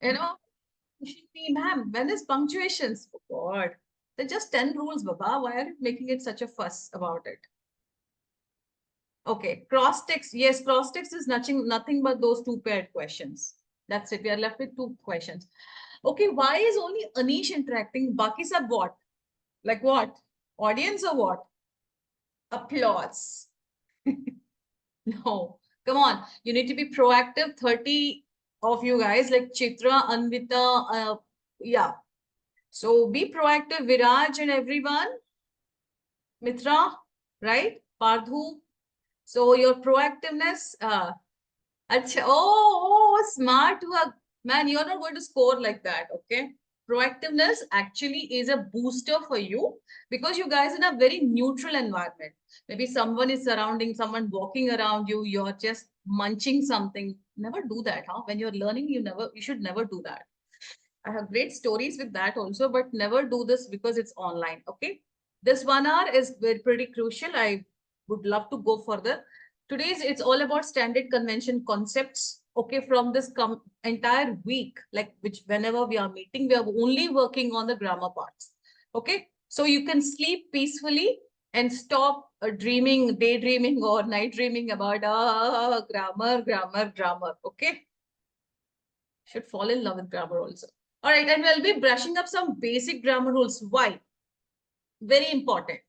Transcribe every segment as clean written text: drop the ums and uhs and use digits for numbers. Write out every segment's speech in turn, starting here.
You know, me, ma'am, when is punctuations? Oh God, they're just 10 rules, Baba. Why are you making it such a fuss about it? Okay, cross text. Yes, cross text is nothing but those two paired questions. That's it. We are left with two questions. Okay, why is only Anish interacting? Baki sab what? Like what? Audience or what? Applause. No, come on. You need to be proactive. 30 of you guys, like Chitra, Anvita, yeah. So be proactive, Viraj and everyone. Mitra, right? Pardhu. So your proactiveness, smart work. Man, you're not going to score like that, okay? Proactiveness actually is a booster for you because you guys in a very neutral environment. Maybe someone is surrounding, someone walking around you, you're just munching something. Never do that, huh? When you're learning, you should never do that. I have great stories with that also, but never do this because it's online, okay? This 1 hour is very pretty crucial. I would love to go further. Today's it's all about standard convention concepts. Okay, from this entire week, like which whenever we are meeting, we are only working on the grammar parts. Okay, so you can sleep peacefully and stop dreaming, daydreaming, or night dreaming about grammar, grammar, grammar. Okay, should fall in love with grammar also. All right, and we'll be brushing up some basic grammar rules. Why? Very important.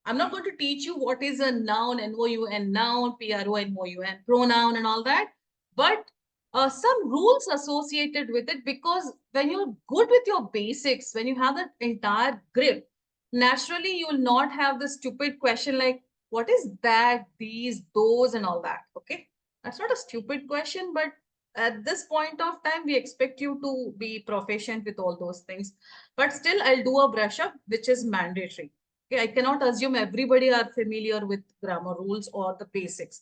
I'm not going to teach you what is a noun, N-O-U-N, noun, P-R-O-N-O-U-N, pronoun and all that, but some rules associated with it because when you're good with your basics, when you have that entire grip, naturally you will not have the stupid question like, what is that, these, those, and all that, okay? That's not a stupid question, but at this point of time, we expect you to be proficient with all those things. But still, I'll do a brush up, which is mandatory. Okay, I cannot assume everybody are familiar with grammar rules or the basics.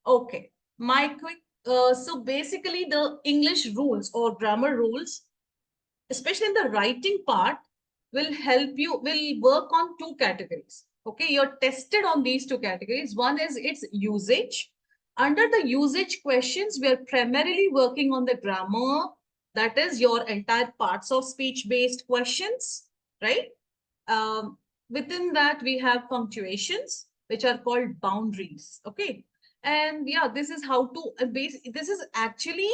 Okay, my quick. So basically, the English rules or grammar rules, especially in the writing part, will help you. Will work on two categories. Okay, you're tested on these two categories. One is its usage. Under the usage questions, we are primarily working on the grammar. That is your entire parts of speech based questions, right? Within that, we have punctuations, which are called boundaries. Okay. And yeah, this is how to base. This is actually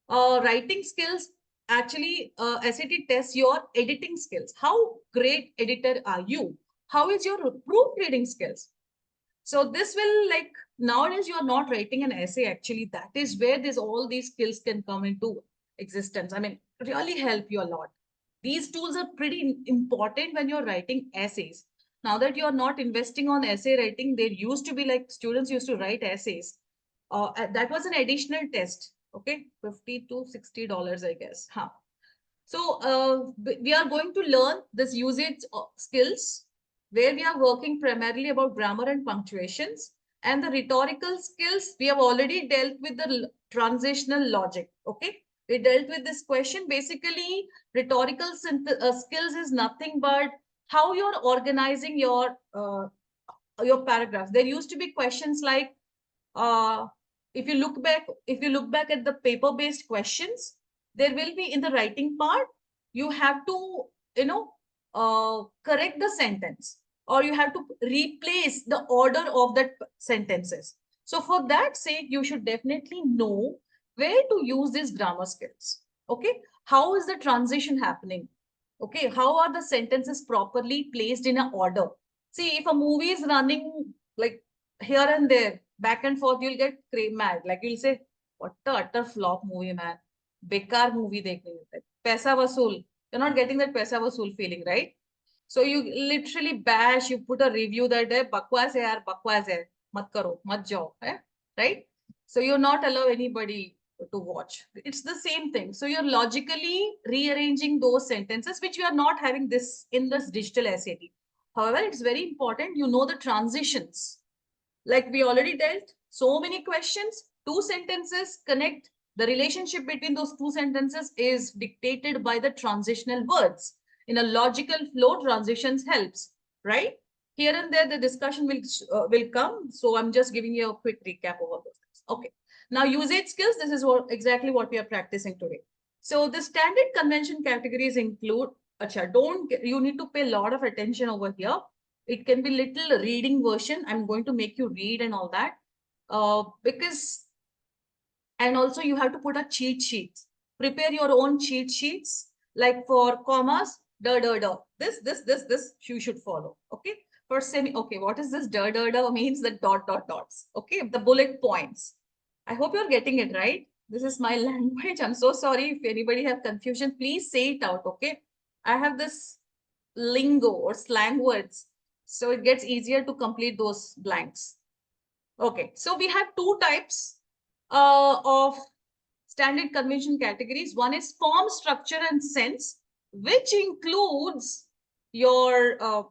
writing skills. Actually, SAT tests your editing skills. How great editor are you? How is your proofreading skills? So this will like nowadays you are not writing an essay. Actually, that is where this all these skills can come into existence. I mean, really help you a lot. These tools are pretty important when you're writing essays. Now that you're not investing on essay writing, there used to be like students used to write essays. That was an additional test. Okay, $50 to $60, I guess. Huh. So we are going to learn this usage skills where we are working primarily about grammar and punctuations. And the rhetorical skills, we have already dealt with the transitional logic. Okay. We dealt with this question. Basically, rhetorical skills is nothing but how you're organizing your paragraphs. There used to be questions like, uh, if you look back at the paper based questions, there will be in the writing part, you have to, you know, correct the sentence or you have to replace the order of that sentences. So for that sake, you should definitely know where to use these grammar skills. Okay, how is the transition happening? Okay, how are the sentences properly placed in an order? See, if a movie is running like here and there, back and forth, you'll get mad. Like you'll say, what the utter flop movie, man. Bekar movie देखने मिलता है. Paisa vasool. You're not getting that paisa vasool feeling, right? So you literally bash, you put a review that है बकवास है यार बकवास है मत करो मत जाओ है right? So you're not allow anybody to watch. It's the same thing. So you're logically rearranging those sentences which you are not having this in this digital SAT. However, it's very important you know the transitions like we already dealt so many questions, two sentences connect. The relationship between those two sentences is dictated by the transitional words. In a logical flow, transitions helps, right? Here and there, the discussion will come. So I'm just giving you a quick recap of all those things. Okay. Now, usage skills. This is exactly what we are practicing today. So the standard convention categories include, you need to pay a lot of attention over here. It can be little reading version. I'm going to make you read and all that. Because, and also you have to put a cheat sheet. Prepare your own cheat sheets, like for commas, this, you should follow. Okay. For semi, okay, what is this means the dots. Okay. The bullet points. I hope you're getting it right. This is my language. I'm so sorry if anybody have confusion. Please say it out, okay? I have this lingo or slang words, so it gets easier to complete those blanks. Okay, so we have two types of standard convention categories. One is form, structure, and sense, which includes your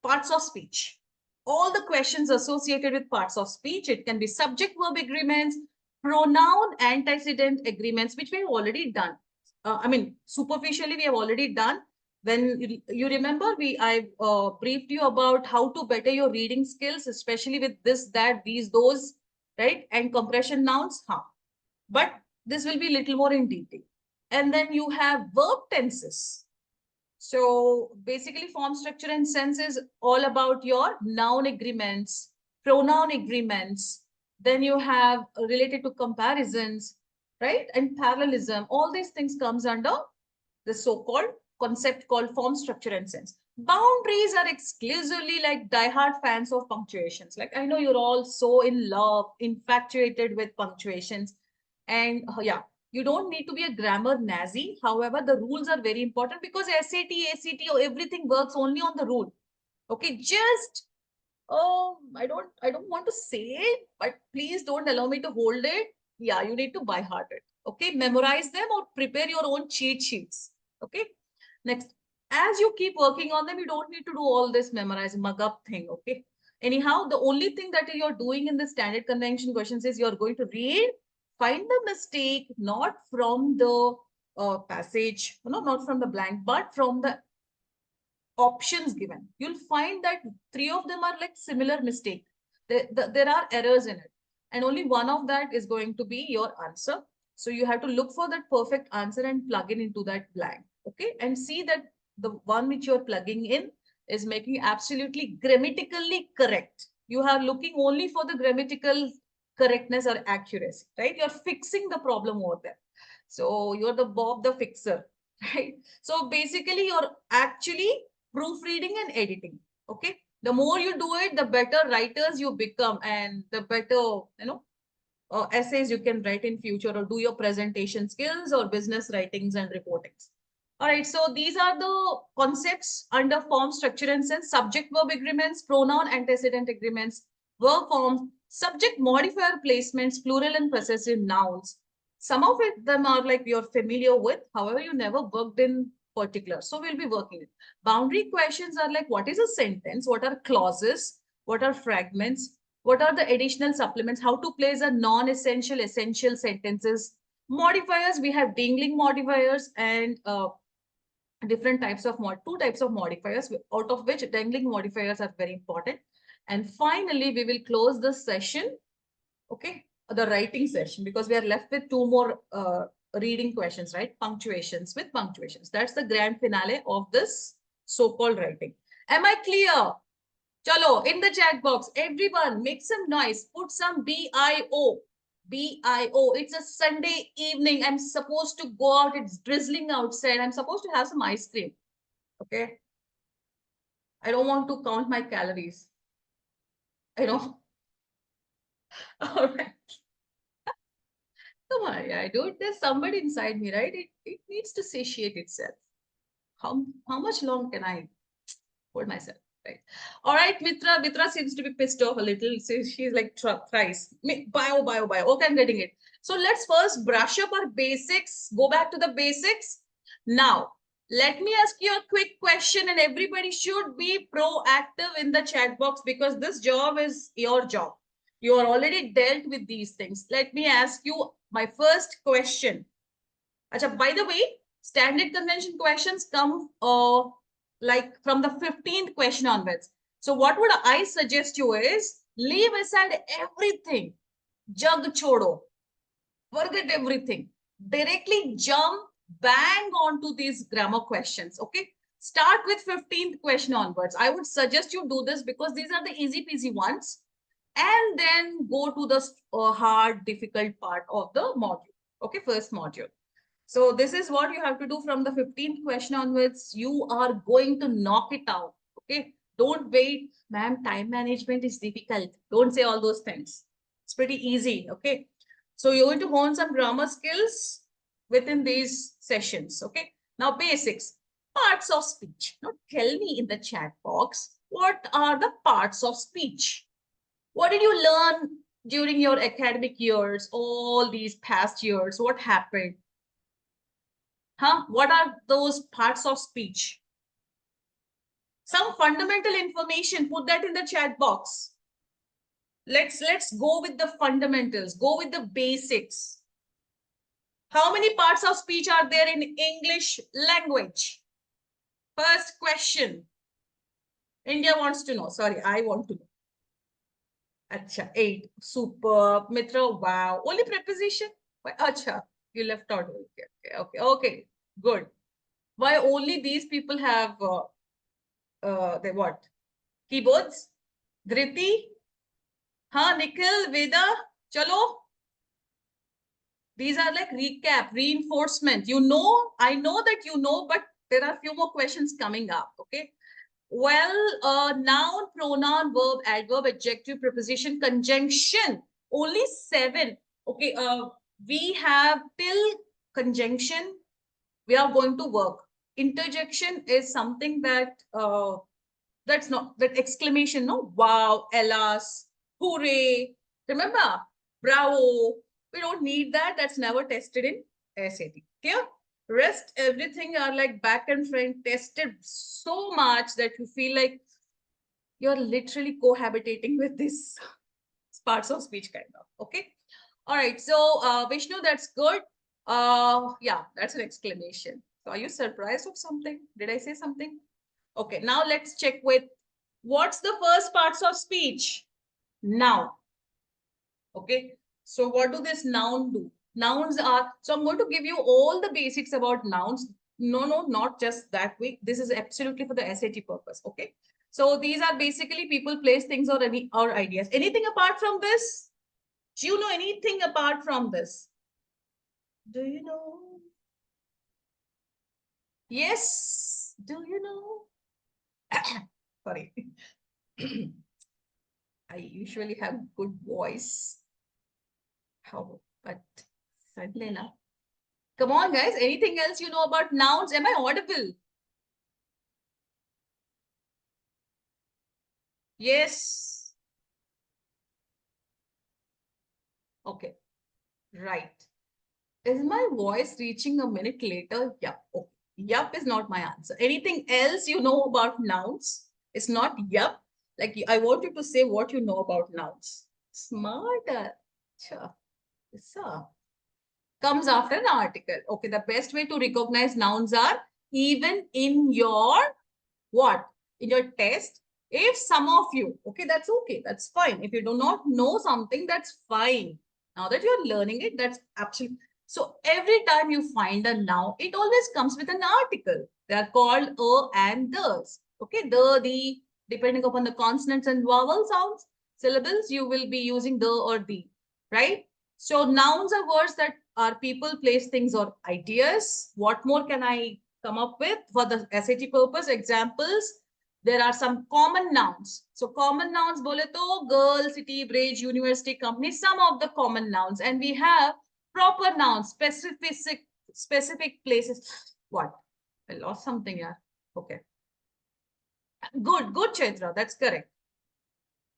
parts of speech. All the questions associated with parts of speech. It can be subject verb agreements, pronoun antecedent agreements, which we have already done. Superficially, we have already done. When you remember, I briefed you about how to better your reading skills, especially with this, that, these, those, right? And compression nouns, huh? But this will be little more in detail. And then you have verb tenses. So basically, form, structure, and sense is all about your noun agreements, pronoun agreements. Then you have related to comparisons, right? And parallelism. All these things comes under the so-called concept called form, structure, and sense. Boundaries are exclusively like diehard fans of punctuations. Like I know you're all so in love, infatuated with punctuations. And yeah, you don't need to be a grammar Nazi. However, the rules are very important because SAT, ACT, or everything works only on the rule. Okay, just I don't want to say it, but please don't allow me to hold it. Yeah, you need to by heart it. Okay, memorize them or prepare your own cheat sheets. Okay, next, as you keep working on them, you don't need to do all this memorize mug up thing. Okay, anyhow, the only thing that you're doing in the standard convention questions is you're going to read, find the mistake, not from the passage, not from the blank, but from the options given. You'll find that three of them are like similar mistake. There are errors in it. And only one of that is going to be your answer. So you have to look for that perfect answer and plug it into that blank. Okay. And see that the one which you're plugging in is making absolutely grammatically correct. You are looking only for the grammatical correctness or accuracy, right? You're fixing the problem over there. So you're the Bob the fixer, right? So basically, you're actually proofreading and editing. Okay. The more you do it, the better writers you become and the better, essays you can write in future or do your presentation skills or business writings and reportings. All right. So these are the concepts under form, structure, and sense: subject verb agreements, pronoun antecedent agreements, verb forms, subject modifier placements, plural and possessive nouns. Some of them are like you're familiar with, however, you never worked in particular. So we'll be working. Boundary questions are like, what is a sentence? What are clauses? What are fragments? What are the additional supplements? How to place a non-essential, essential sentences? Modifiers, we have dingling modifiers and different types of two types of modifiers, out of which dangling modifiers are very important. And finally, we will close the session, okay, the writing session, because we are left with two more reading questions, right? Punctuations with punctuations. That's the grand finale of this so-called writing. Am I clear? Chalo, in the chat box, everyone make some noise. Put some BIO. BIO. It's a Sunday evening. I'm supposed to go out. It's drizzling outside. I'm supposed to have some ice cream. Okay. I don't want to count my calories. I know. All right. Come on, yeah, dude. There's somebody inside me, right? It needs to satiate itself. How much long can I hold myself? Right. All right, Mitra. Mitra seems to be pissed off a little. So she's like thrice. Bio. Okay, I'm getting it. So let's first brush up our basics. Go back to the basics. Now, let me ask you a quick question, and everybody should be proactive in the chat box because this job is your job. You are already dealt with these things. Let me ask you my first question. Achha, by the way, standard convention questions come like from the 15th question onwards. So what would I suggest you is leave aside everything. Jug chodo. Forget everything. directly jump bang onto these grammar questions. Okay. Start with 15th question onwards. I would suggest you do this because these are the easy peasy ones. And then go to the hard, difficult part of the module. Okay. First module. So this is what you have to do from the 15th question onwards. You are going to knock it out. Okay. Don't wait. Ma'am, time management is difficult. Don't say all those things. It's pretty easy. Okay. So you're going to hone some grammar skills within these sessions. Okay. Now basics. Parts of speech. Now tell me in the chat box, what are the parts of speech? What did you learn during your academic years, all these past years? What happened? Huh? What are those parts of speech? Some fundamental information, put that in the chat box. Let's go with the fundamentals, go with the basics. How many parts of speech are there in English language? First question. India wants to know. Sorry, I want to know. Acha, 8. Super. Mitra, wow. Only preposition? Acha, you left out. Okay. Good. Why only these people have they what? Keyboards? Dhriti? Huh, Nikhil, Veda? Chalo. These are like recap, reinforcement. You know, I know that you know, but there are a few more questions coming up. Okay. Well, noun, pronoun, verb, adverb, adjective, preposition, conjunction. Only 7. Okay. We have till conjunction. We are going to work. Interjection is something that that's not that exclamation, no? Wow, alas, hooray. Remember? Bravo. We don't need that. That's never tested in SAT. Clear? Rest, everything are like back and front tested so much that you feel like you're literally cohabitating with this parts of speech kind of. Okay. All right. So Vishnu, that's good. Yeah, that's an exclamation. So are you surprised of something? Did I say something? Okay, now let's check with what's the first parts of speech? Noun. Okay, so what do this noun do? Nouns are, so I'm going to give you all the basics about nouns. No, not just that way. This is absolutely for the SAT purpose. Okay, so these are basically people, place, things, or any or ideas. Anything apart from this? Do you know anything apart from this? Do you know? Yes. Do you know? Sorry. I usually have good voice. How? But suddenly now. Come on, guys. Anything else you know about nouns? Am I audible? Yes. Okay. Right. Is my voice reaching a minute later? Yup. Okay. Yup is not my answer. Anything else you know about nouns? It's not yup. Like I want you to say what you know about nouns. Smarter. Sure. So comes after an article. Okay, the best way to recognize nouns are even in your what? In your test. If some of you, okay, that's fine. If you do not know something, that's fine. Now that you're learning it, that's absolutely. So every time you find a noun, it always comes with an article. They are called a and the's. Okay, the, depending upon the consonants and vowel sounds, syllables, you will be using the or the, right? So nouns are words that are people, place, things, or ideas. What more can I come up with for the SAT purpose? Examples. There are some common nouns. So common nouns, bole to girl, city, bridge, university, company, some of the common nouns. And we have proper nouns, specific places. What? I lost something here. Okay. Good, Chaitra. That's correct.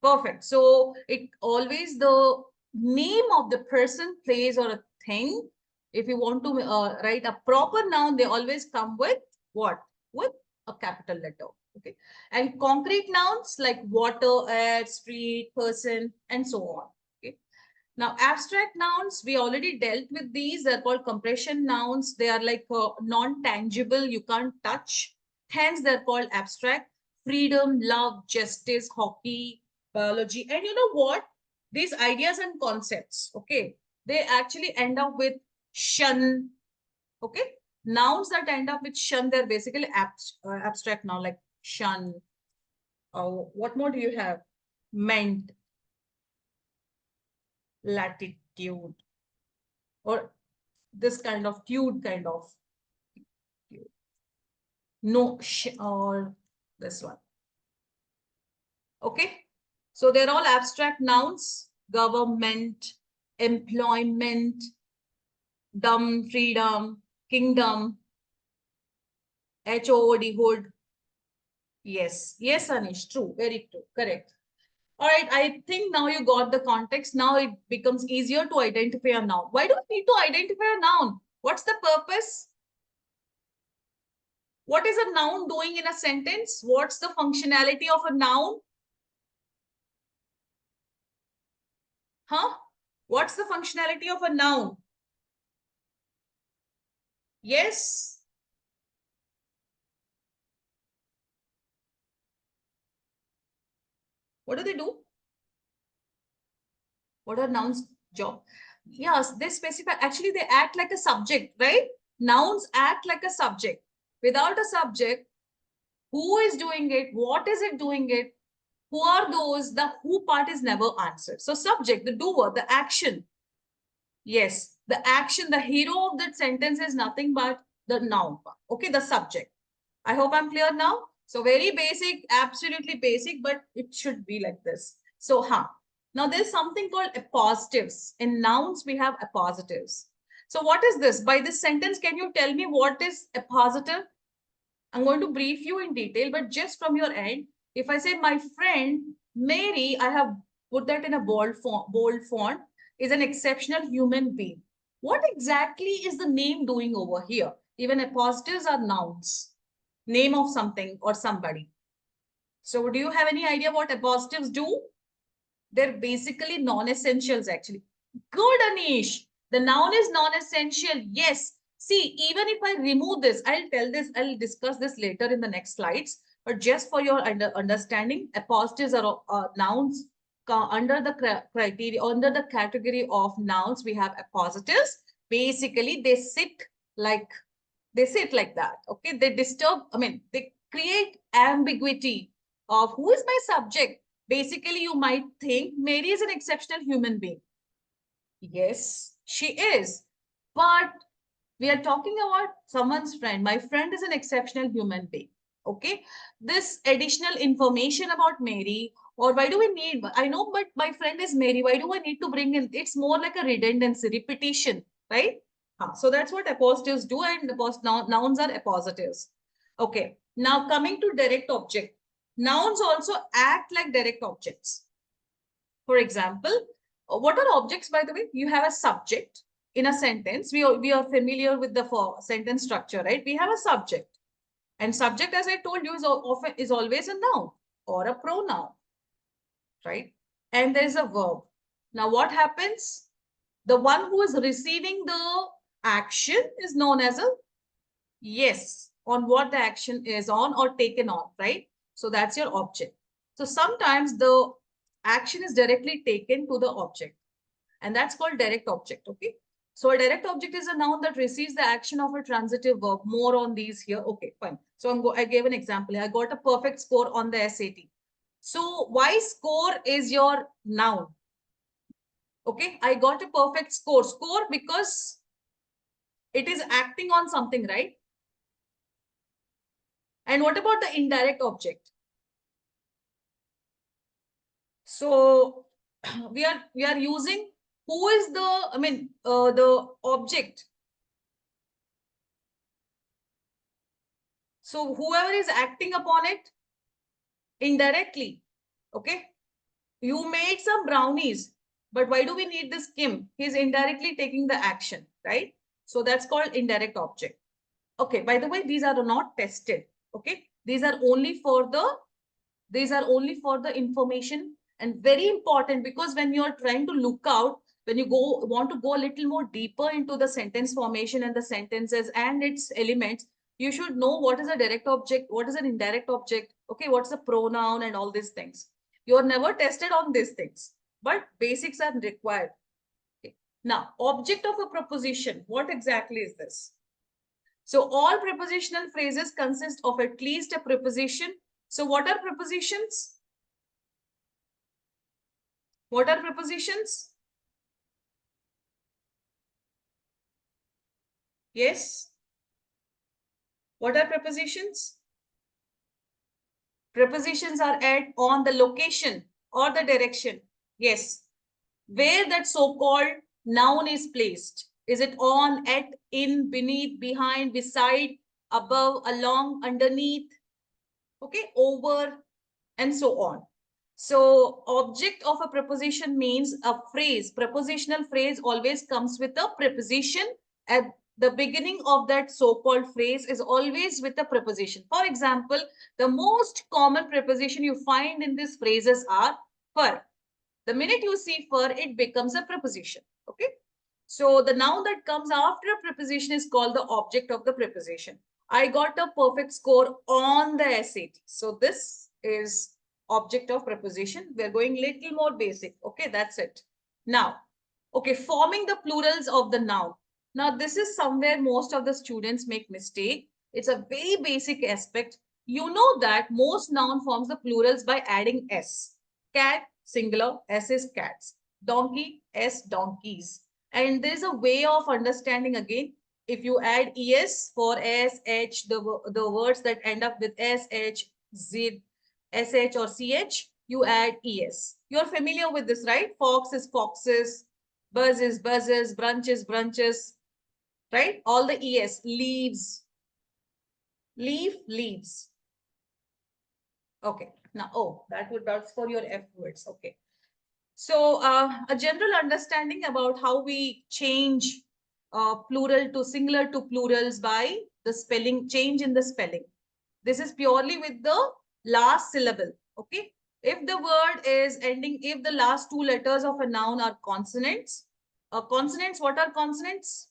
Perfect. So it always the name of the person, place, or a thing. If you want to write a proper noun, they always come with what? With a capital letter. Okay. And concrete nouns like water, air, street, person, and so on. Okay. Now, abstract nouns, we already dealt with these. They're called compression nouns. They are like non-tangible. You can't touch. Hence, they're called abstract. Freedom, love, justice, hockey, biology. And you know what? These ideas and concepts, okay, they actually end up with shun. Okay. Nouns that end up with shun, they're basically abstract noun, like shun. What more do you have? Meant, latitude, or this kind of tude kind of. No, or this one. Okay. So they're all abstract nouns. Government, employment, dumb, freedom, kingdom, HOD, hood. Yes. Yes, Anish. True. Very true. Correct. All right. I think now you got the context. Now it becomes easier to identify a noun. Why do we need to identify a noun? What's the purpose? What is a noun doing in a sentence? What's the functionality of a noun? Huh? What's the functionality of a noun? Yes. What do they do? What are nouns' job? Yes, they specify. Actually, they act like a subject, right? Nouns act like a subject. Without a subject, who is doing it? What is it doing it? Who are those? The who part is never answered. So subject, the doer, the action. Yes, the action, the hero of that sentence is nothing but the noun part. Okay, the subject. I hope I'm clear now. So very basic, absolutely basic, but it should be like this. So, now there's something called appositives. In nouns, we have appositives. So what is this? By this sentence, can you tell me what is appositive? I'm going to brief you in detail, but just from your end, if I say my friend Mary, I have put that in a bold font, is an exceptional human being. What exactly is the name doing over here? Even appositives are nouns, name of something or somebody. So do you have any idea what appositives do? They're basically non-essentials actually. Good, Anish. The noun is non-essential. Yes. See, even if I remove this, I'll discuss this later in the next slides. But just for your understanding, appositives are nouns under the criteria, under the category of nouns, we have appositives. Basically, like they sit like that. Okay. They disturb, they create ambiguity of who is my subject. Basically, you might think Mary is an exceptional human being. Yes, she is. But we are talking about someone's friend. My friend is an exceptional human being. Okay. This additional information about Mary, or why do we need, I know, but my friend is Mary. Why do I need to bring in? It's more like a redundancy, repetition, right? So that's what appositives do, and nouns are appositives. Okay. Now coming to direct object. Nouns also act like direct objects. For example, what are objects, by the way? You have a subject in a sentence. We are familiar with the sentence structure, right? We have a subject. And subject, as I told you, is always a noun or a pronoun, right? And there's a verb. Now, what happens? The one who is receiving the action is known as a yes on what the action is on or taken on, right? So that's your object. So sometimes the action is directly taken to the object, and that's called direct object. Okay. So a direct object is a noun that receives the action of a transitive verb. More on these here. Okay, fine. So I gave an example. I got a perfect score on the SAT. So why score is your noun? Okay, I got a perfect score. Score because it is acting on something, right? And what about the indirect object? So we are using who is the object. So whoever is acting upon it indirectly. Okay. You made some brownies, but why do we need this Kim? He's indirectly taking the action, right? So that's called indirect object. Okay. By the way, these are not tested. Okay. These are only for the information, and very important, because when you're trying to look out, when you want to go a little more deeper into the sentence formation and the sentences and its elements, you should know what is a direct object, what is an indirect object, okay, what's the pronoun and all these things. You're never tested on these things, but basics are required. Okay. Now, object of a preposition. What exactly is this? So all prepositional phrases consist of at least a preposition. So what are prepositions? What are prepositions? Yes. What are prepositions? Prepositions are at, on, the location or the direction. Yes. Where that so-called noun is placed. Is it on, at, in, beneath, behind, beside, above, along, underneath, okay, over, and so on. So object of a preposition means a phrase. Prepositional phrase always comes with a preposition. At the beginning of that so-called phrase is always with a preposition. For example, the most common preposition you find in these phrases are for. The minute you see for, it becomes a preposition. Okay. So the noun that comes after a preposition is called the object of the preposition. I got a perfect score on the SAT. So this is object of preposition. We're going little more basic. Okay, that's it. Now, okay, forming the plurals of the noun. Now, this is somewhere most of the students make mistake. It's a very basic aspect. You know that most noun forms the plurals by adding S. Cat, singular, S is cats. Donkey, S, donkeys. And there's a way of understanding again. If you add es for s, h, the words that end up with s, h, z, sh or ch, you add es. You're familiar with this, right? Fox is foxes, buzz is buzzes, brunch is brunches, right? All the es, leaves, leaf, leaves. Okay. Now, oh, that's for your F words. Okay. So a general understanding about how we change plural to singular to plurals by the spelling, change in the spelling. This is purely with the last syllable. Okay. If the word is ending, if the last two letters of a noun are consonants, what are consonants?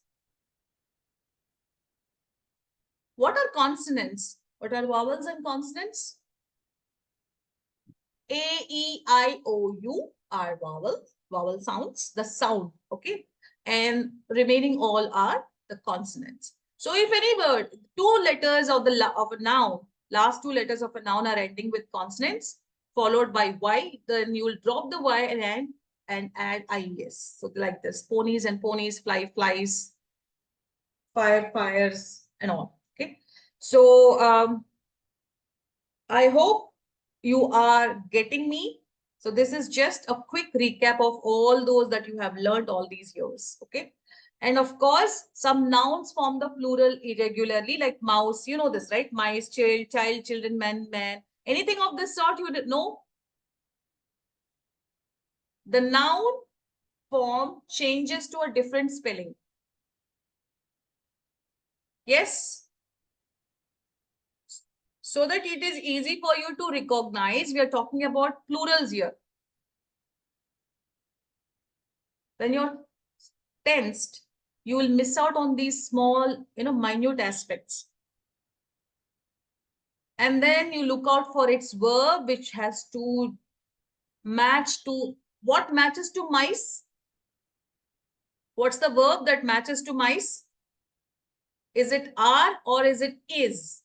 What are consonants? What are vowels and consonants? A, E, I, O, U are vowel sounds, the sound, okay? And remaining all are the consonants. So if any word, two letters of of a noun, last two letters of a noun are ending with consonants, followed by Y, then you will drop the Y and add IES. So like this, ponies and ponies, fly, flies, fire, fires, and all, okay? So I hope you are getting me. So this is just a quick recap of all those that you have learned all these years. Okay. And of course, some nouns form the plural irregularly, like mouse. You know this, right? Mice, child, children, man, man. Anything of this sort you know? The noun form changes to a different spelling. Yes. So that it is easy for you to recognize, we are talking about plurals here. When you're tensed, you will miss out on these small, minute aspects. And then you look out for its verb, which has to match to what matches to mice. What's the verb that matches to mice? Is it are or is it is?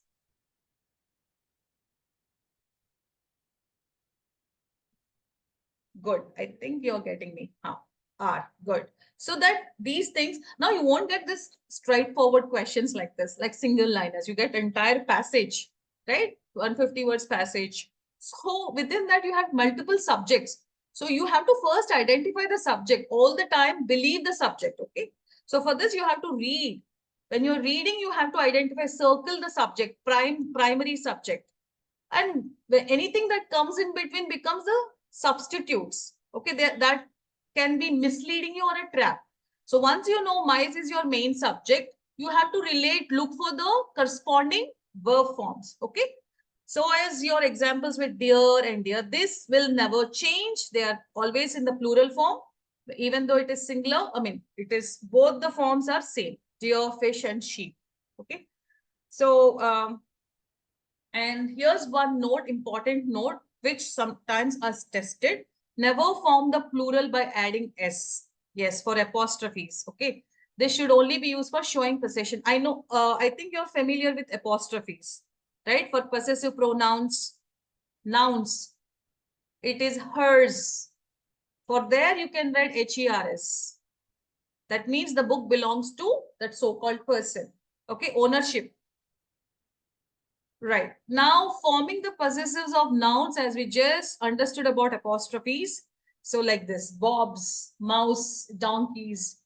Good. I think you're getting me. Are. Good. So that these things, now you won't get this straightforward questions like this, like single liners. You get entire passage, right? 150 words passage. So within that, you have multiple subjects. So you have to first identify the subject all the time, believe the subject. Okay. So for this, you have to read. When you're reading, you have to identify, circle the subject, primary subject. And anything that comes in between becomes the substitutes. Okay, that can be misleading you or a trap. So once you know mice is your main subject, you have to look for the corresponding verb forms. Okay. So as your examples with deer and deer, this will never change. They are always in the plural form, even though it is singular. I mean, it is both the forms are same: deer, fish, and sheep. Okay. So and here's one note, important note, which sometimes is tested. Never form the plural by adding S. Yes, for apostrophes. Okay. This should only be used for showing possession. I know, I think you're familiar with apostrophes, right? For possessive pronouns, nouns, it is hers. For there, you can write HERS. That means the book belongs to that so-called person. Okay, ownership. Right. Now, forming the possessives of nouns as we just understood about apostrophes. So like this, bobs, mouse, donkeys.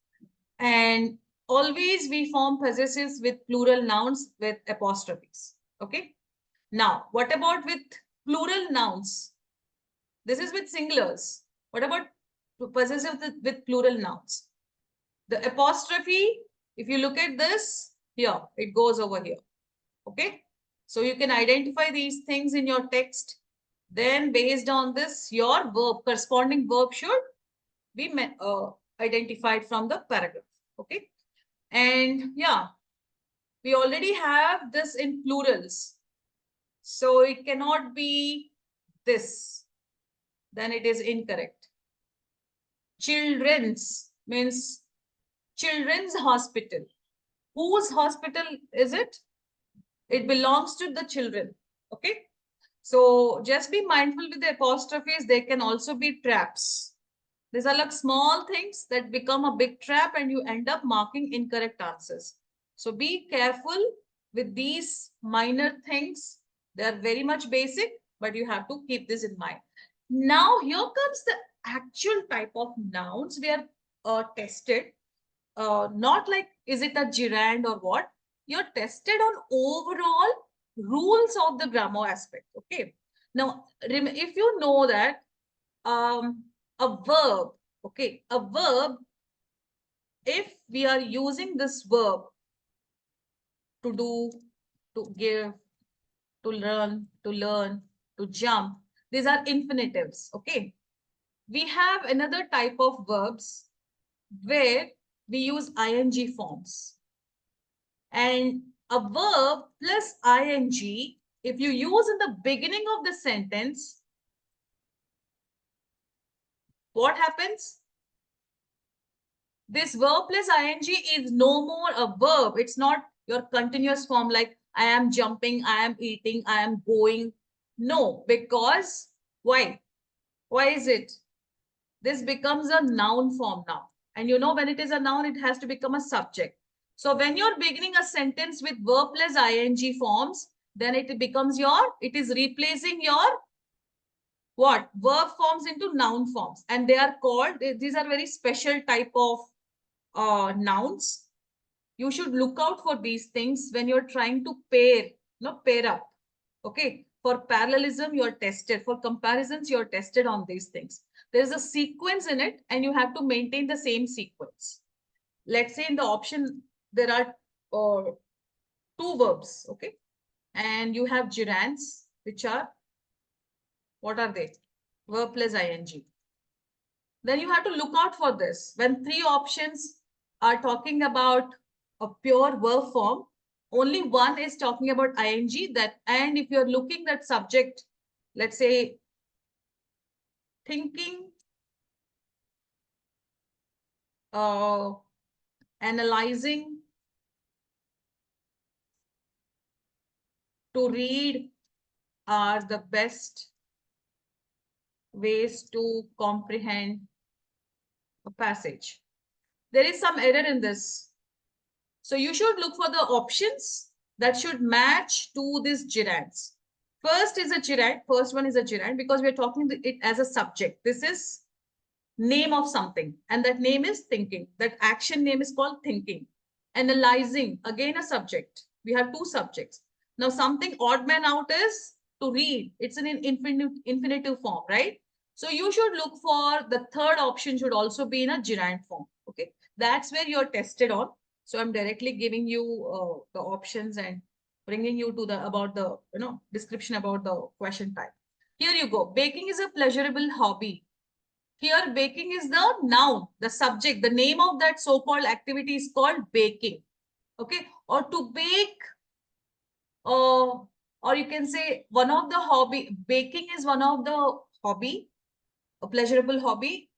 And always we form possessives with plural nouns with apostrophes. Okay. Now, what about with plural nouns? This is with singulars. What about possessive with plural nouns? The apostrophe, if you look at this, here, it goes over here. Okay. So you can identify these things in your text. Then based on this, your verb, corresponding verb should be identified from the paragraph. Okay. And yeah, we already have this in plurals. So it cannot be this. Then it is incorrect. Children's means children's hospital. Whose hospital is it? It belongs to the children. Okay. So just be mindful with the apostrophes. They can also be traps. These are like small things that become a big trap and you end up marking incorrect answers. So be careful with these minor things. They are very much basic, but you have to keep this in mind. Now here comes the actual type of nouns we are tested. Not like, is it a gerund or what? You're tested on overall rules of the grammar aspect. Okay. Now, if you know that a verb, okay, a verb, if we are using this verb to do, to give, to learn, to jump, these are infinitives. Okay. We have another type of verbs where we use ing forms. And a verb plus ing, if you use in the beginning of the sentence, what happens? This verb plus ing is no more a verb. It's not your continuous form like I am jumping, I am eating, I am going. No, because why? Why is it? This becomes a noun form now. And you know, when it is a noun, it has to become a subject. So when you're beginning a sentence with verb plus ing forms, then it becomes it is replacing your what? Verb forms into noun forms. And they are called, these are very special type of nouns. You should look out for these things when you're trying to pair up. Okay. For parallelism, you're tested. For comparisons, you're tested on these things. There's a sequence in it and you have to maintain the same sequence. Let's say in the option, there are two verbs. Okay. And you have gerunds, which are, what are they? Verb plus ing. Then you have to look out for this. When three options are talking about a pure verb form, only one is talking about ing that, and if you're looking at subject, let's say thinking, uh, analyzing, to read are the best ways to comprehend a passage. There is some error in this. So you should look for the options that should match to these gerunds. First is a gerund. First one is a gerund because we're talking it as a subject. This is name of something and that name is thinking. That action name is called thinking. Analyzing, again a subject. We have two subjects. Now something odd man out is to read. It's an infinitive form, right? So you should look for the third option should also be in a gerund form. Okay. That's where you're tested on. So I'm directly giving you the options and bringing you to the about the description about the question type. Here you go. Baking is a pleasurable hobby. Here, baking is the noun, the subject, the name of that so-called activity is called baking. Okay, or to bake, or you can say one of the hobby. Baking is one of the hobby, a pleasurable hobby.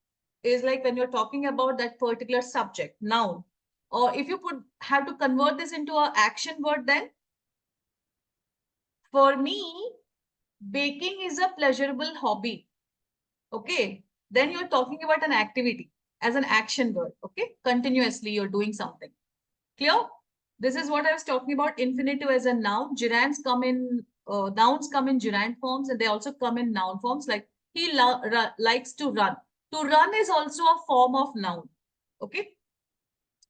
is like when you're talking about that particular subject, noun. Or if you have to convert this into an action word, then for me, baking is a pleasurable hobby. Okay. Then you're talking about an activity as an action word. Okay. Continuously, you're doing something. Clear? This is what I was talking about. Infinitive as a noun. Nouns come in gerund forms, and they also come in noun forms. Like he likes to run. To run is also a form of noun. Okay.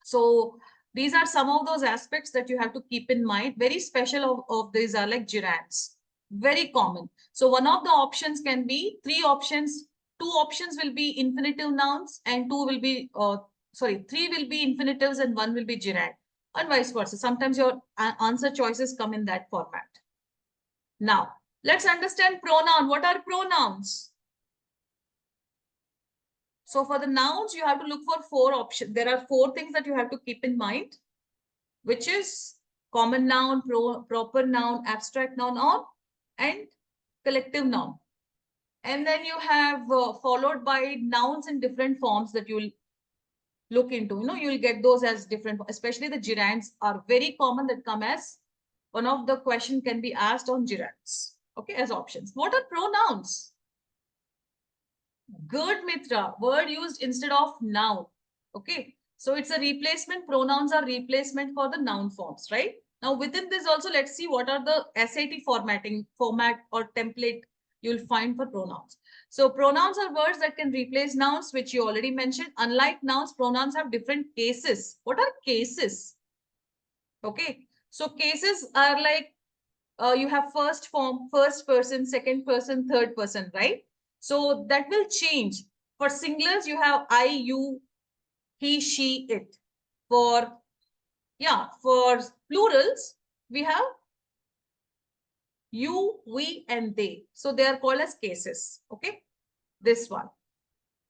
So these are some of those aspects that you have to keep in mind. Very special of these are like gerunds. Very common. So one of the options can be three options. Two options will be infinitive nouns and three will be infinitives and one will be gerund, and vice versa. Sometimes your answer choices come in that format. Now, let's understand pronoun. What are pronouns? So for the nouns, you have to look for four options. There are four things that you have to keep in mind, which is common noun, proper noun, abstract noun, or and collective noun. And then you have followed by nouns in different forms that you'll look into. You'll get those as different, especially the gerunds are very common that come as one of the question can be asked on gerunds. Okay, as options. What are pronouns? Good, Mitra. Word used instead of noun. Okay. So it's a replacement. Pronouns are replacement for the noun forms, right? Now within this also, let's see what are the SAT format or template you'll find for pronouns. So pronouns are words that can replace nouns, which you already mentioned. Unlike nouns, pronouns have different cases. What are cases? Okay. So cases are like you have first form, first person, second person, third person, right? So that will change. For singulars, you have I, you, he, she, it. For plurals, we have you, we, and they. So they are called as cases. Okay, this one.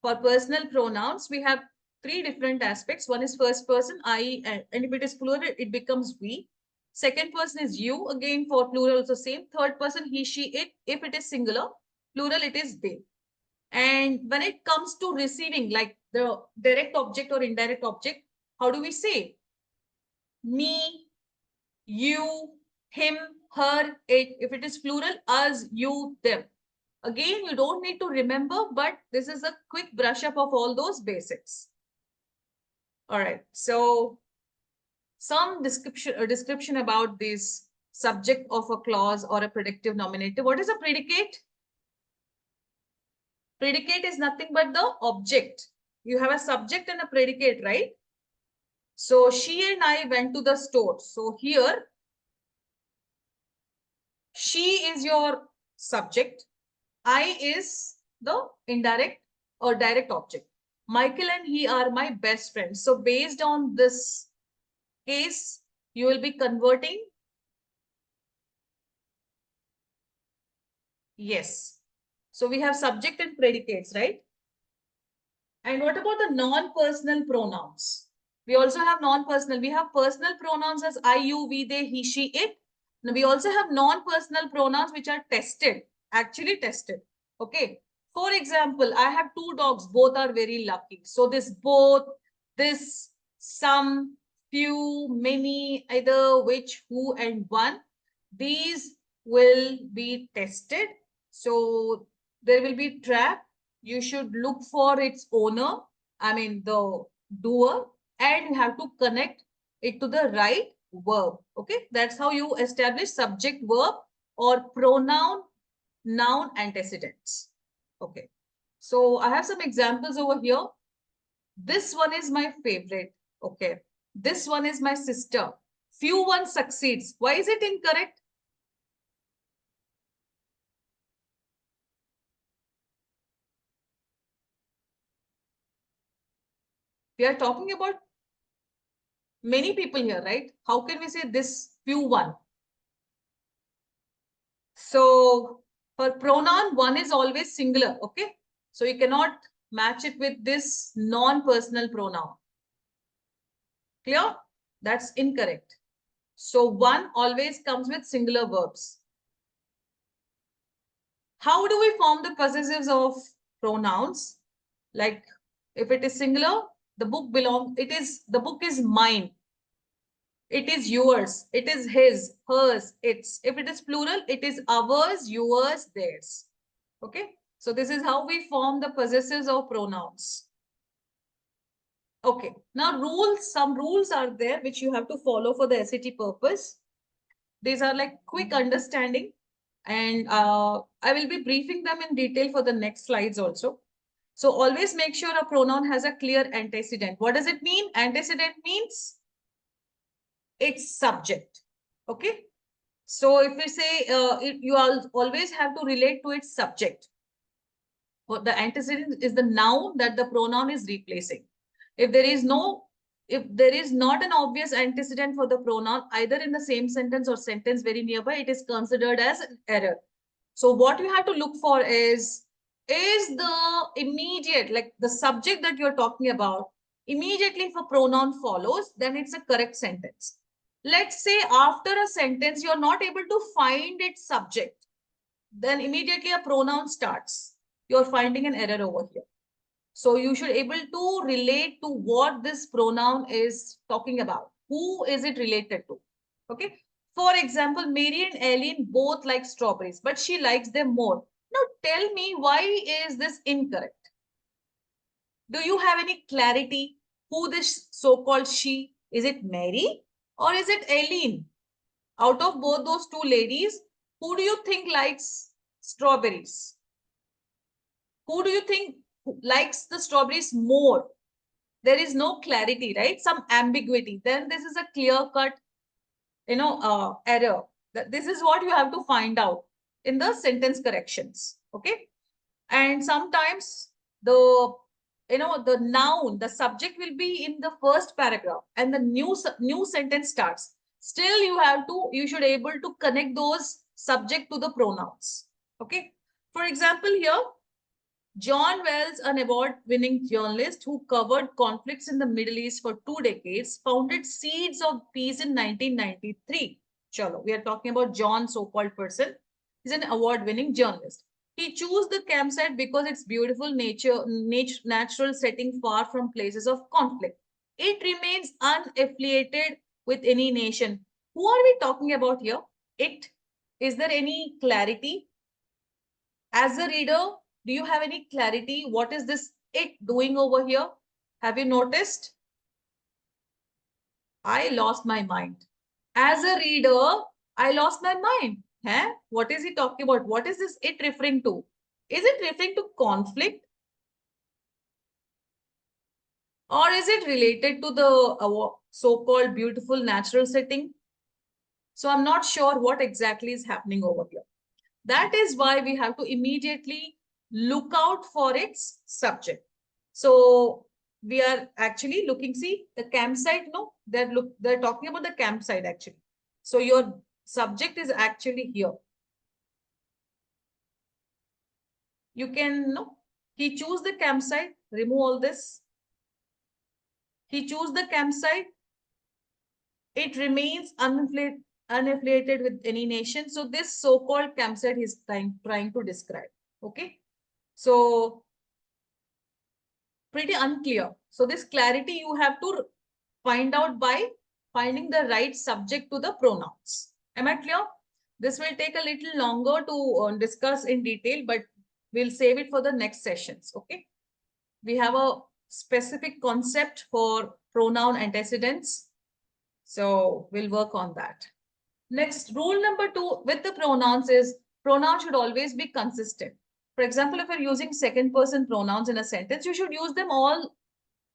For personal pronouns, we have three different aspects. One is first person, I, and if it is plural, it becomes we. Second person is you. Again, for plural, also same. Third person, he, she, it. If it is singular, plural, it is they. And when it comes to receiving, like the direct object or indirect object, how do we say? Me, you, him, her, it. If it is plural, us, you, them. Again, you don't need to remember, but this is a quick brush up of all those basics. All right. So some description about this subject of a clause or a predictive nominative. What is a predicate? Predicate is nothing but the object. You have a subject and a predicate, right? So she and I went to the store. So here, she is your subject. I is the indirect or direct object. Michael and he are my best friends. So based on this case, you will be converting. Yes. So we have subject and predicates, right? And what about the non-personal pronouns? We also have non-personal. We have personal pronouns as I, you, we, they, he, she, it. Now we also have non-personal pronouns which are tested, actually tested. Okay. For example, I have two dogs. Both are very lucky. So this both, this, some, few, many, either, which, who, and one. These will be tested. So there will be trap. You should look for its owner, I mean the doer, and you have to connect it to the right verb. Okay, that's how you establish subject, verb, or pronoun, noun, antecedents. Okay, so I have some examples over here. This one is my favorite. Okay, this one is my sister. Few one succeeds. Why is it incorrect? We are talking about many people here, right? How can we say this few one? So for pronoun, one is always singular. Okay. So you cannot match it with this non-personal pronoun. Clear? That's incorrect. So one always comes with singular verbs. How do we form the possessives of pronouns? Like If it is singular, the book is mine. It is yours. It is his, hers, its. If it is plural, it is ours, yours, theirs. Okay. So this is how we form the possessives of pronouns. Okay. Now some rules are there which you have to follow for the SAT purpose. These are like quick understanding, and I will be briefing them in detail for the next slides also. So always make sure a pronoun has a clear antecedent. What does it mean? Antecedent means its subject. Okay. So if we say you always have to relate to its subject. What the antecedent is the noun that the pronoun is replacing. If there is no, if there is not an obvious antecedent for the pronoun, either in the same sentence or sentence very nearby, it is considered as an error. So what you have to look for is the immediate, like the subject that you're talking about, immediately if a pronoun follows, then it's a correct sentence. Let's say after a sentence, you're not able to find its subject, then immediately a pronoun starts. You're finding an error over here. So you should able to relate to what this pronoun is talking about. Who is it related to? Okay. For example, Mary and Eileen both like strawberries, but she likes them more. Now tell me, why is this incorrect? Do you have any clarity who this so-called she? Is it Mary or is it Eileen? Out of both those two ladies, who do you think likes strawberries? Who do you think likes the strawberries more? There is no clarity, right? Some ambiguity. Then this is a clear cut, error. This is what you have to find out in the sentence corrections. Okay. And sometimes the, the noun, the subject will be in the first paragraph and the new sentence starts. Still, you should able to connect those subject to the pronouns. Okay. For example, here, John Wells, an award-winning journalist who covered conflicts in the Middle East for 2 decades, founded Seeds of Peace in 1993. Chalo, we are talking about John, so-called person. He's an award-winning journalist. He chose the campsite because it's beautiful natural setting far from places of conflict. It remains unaffiliated with any nation. Who are we talking about here? It. Is there any clarity? As a reader, do you have any clarity? What is this it doing over here? Have you noticed? I lost my mind. As a reader, I lost my mind. Huh? What is he talking about? What is this it referring to? Is it referring to conflict? Or is it related to the so-called beautiful natural setting? So I'm not sure what exactly is happening over here. That is why we have to immediately look out for its subject. So we are actually looking, see the campsite, no, they're talking about the campsite actually. So your subject is actually here. You can, no, he choose the campsite, remove all this. He choose the campsite. It remains unaffiliated with any nation. So this so-called campsite he's trying to describe. Okay. So pretty unclear. So this clarity you have to find out by finding the right subject to the pronouns. Am I clear? This will take a little longer to discuss in detail, but we'll save it for the next sessions. Okay. We have a specific concept for pronoun antecedents. So we'll work on that. Next, rule number 2 with the pronouns is pronouns should always be consistent. For example, if you're using second person pronouns in a sentence, you should use them all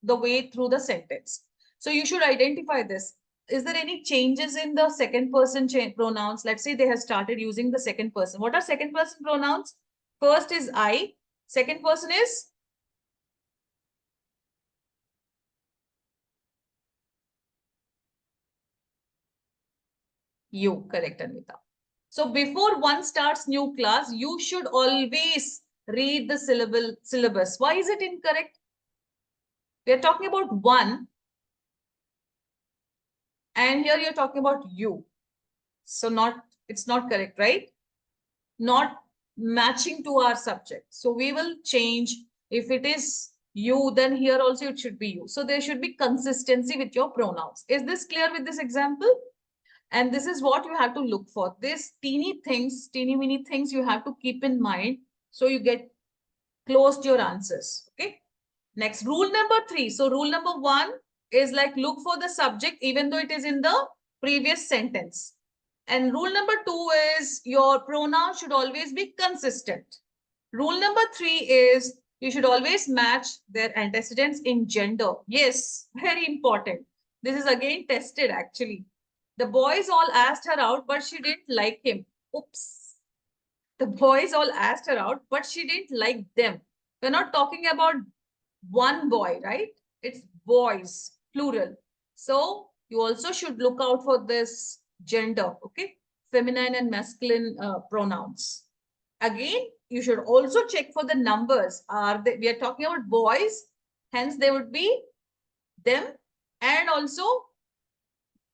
the way through the sentence. So you should identify this. Is there any changes in the second person pronouns? Let's say they have started using the second person. What are second person pronouns? First is I. Second person is you. Correct, Anvita. So before one starts new class, you should always read the syllabus. Why is it incorrect? We are talking about one, and here you're talking about you. So it's not correct, right? Not matching to our subject. So we will change. If it is you, then here also it should be you. So there should be consistency with your pronouns. Is this clear with this example? And this is what you have to look for. This teeny things, teeny weeny things you have to keep in mind so you get close to your answers. Okay. Next, rule number 3. So rule number 1 is like look for the subject even though it is in the previous sentence. And rule number 2 is your pronoun should always be consistent. Rule number 3 is you should always match their antecedents in gender. Yes, very important. This is again tested actually. The boys all asked her out, but she didn't like him. Oops. The boys all asked her out, but she didn't like them. We're not talking about one boy, right? It's boys, plural. So you also should look out for this gender, okay? Feminine and masculine pronouns. Again, you should also check for the numbers. Are they, we are talking about boys, hence they would be them. And also,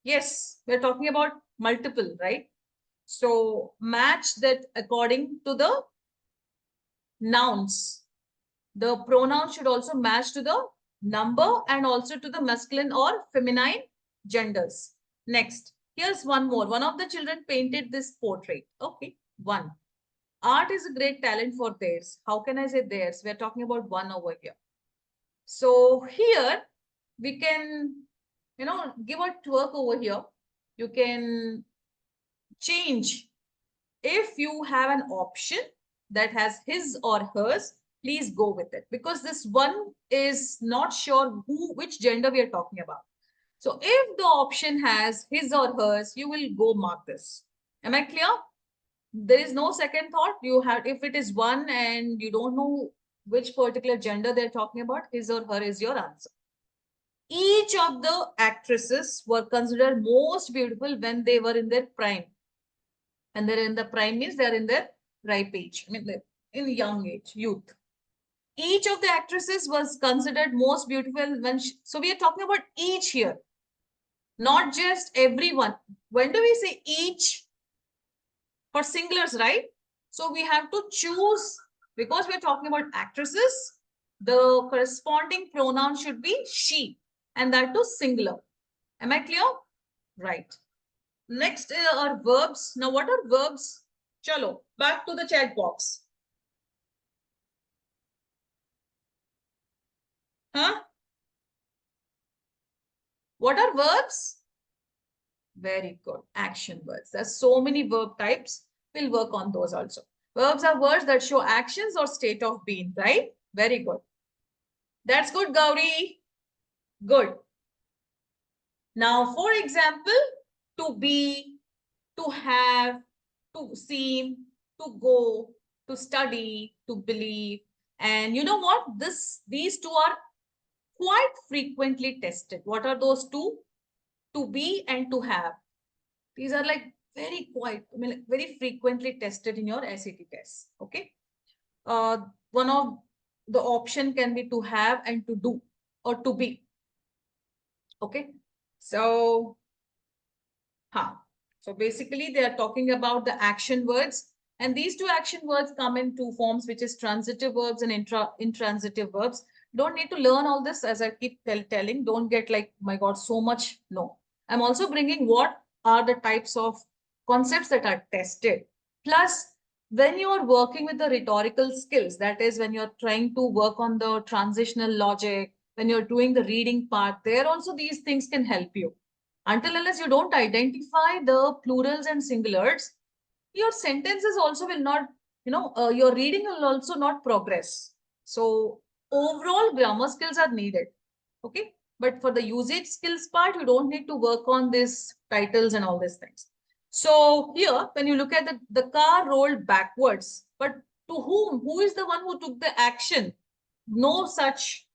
yes, we're talking about multiple, right? So match that according to the nouns. The pronoun should also match to the number and also to the masculine or feminine genders. Next, here's one more. One of the children painted this portrait. Okay, one. Art is a great talent for theirs. How can I say theirs? We're talking about one over here. So here we can, give a twerk over here. You can change. If you have an option that has his or hers, please go with it because this one is not sure which gender we are talking about. So if the option has his or hers, you will go mark this. Am I clear? There is no second thought. You have, if it is one and you don't know which particular gender they're talking about, his or her is your answer. Each of the actresses were considered most beautiful when they were in their prime. And they're in the prime means they're in their ripe age. I mean, they're in young age, youth. Each of the actresses was considered most beautiful when so we are talking about each here, not just everyone. When do we say each? For singulars, right? So we have to choose, because we're talking about actresses, the corresponding pronoun should be she, and that too singular. Am I clear? Right. Next are verbs. Now, what are verbs? Chalo, back to the chat box. Huh? What are verbs? Very good. Action words. There's so many verb types. We'll work on those also. Verbs are words that show actions or state of being, right? Very good. That's good, Gauri. Good. Now, for example, to be, to have, to seem, to go, to study, to believe. And you know what? These two are quite frequently tested. What are those two? To be and to have. These are like very quite, I mean, like very frequently tested in your SAT tests. Okay. One of the option can be to have and to do or to be. Okay. So, so basically they are talking about the action words, and these two action words come in two forms, which is transitive verbs and intransitive verbs. Don't need to learn all this as I keep telling. Don't get like, my God, so much. No, I'm also bringing what are the types of concepts that are tested. Plus, when you are working with the rhetorical skills, that is when you're trying to work on the transitional logic, when you're doing the reading part, there also these things can help you. Until unless you don't identify the plurals and singulars, your sentences also will not, your reading will also not progress. So overall grammar skills are needed. Okay. But for the usage skills part, you don't need to work on these titles and all these things. So here, when you look at the car rolled backwards, but to whom? Who is the one who took the action? No such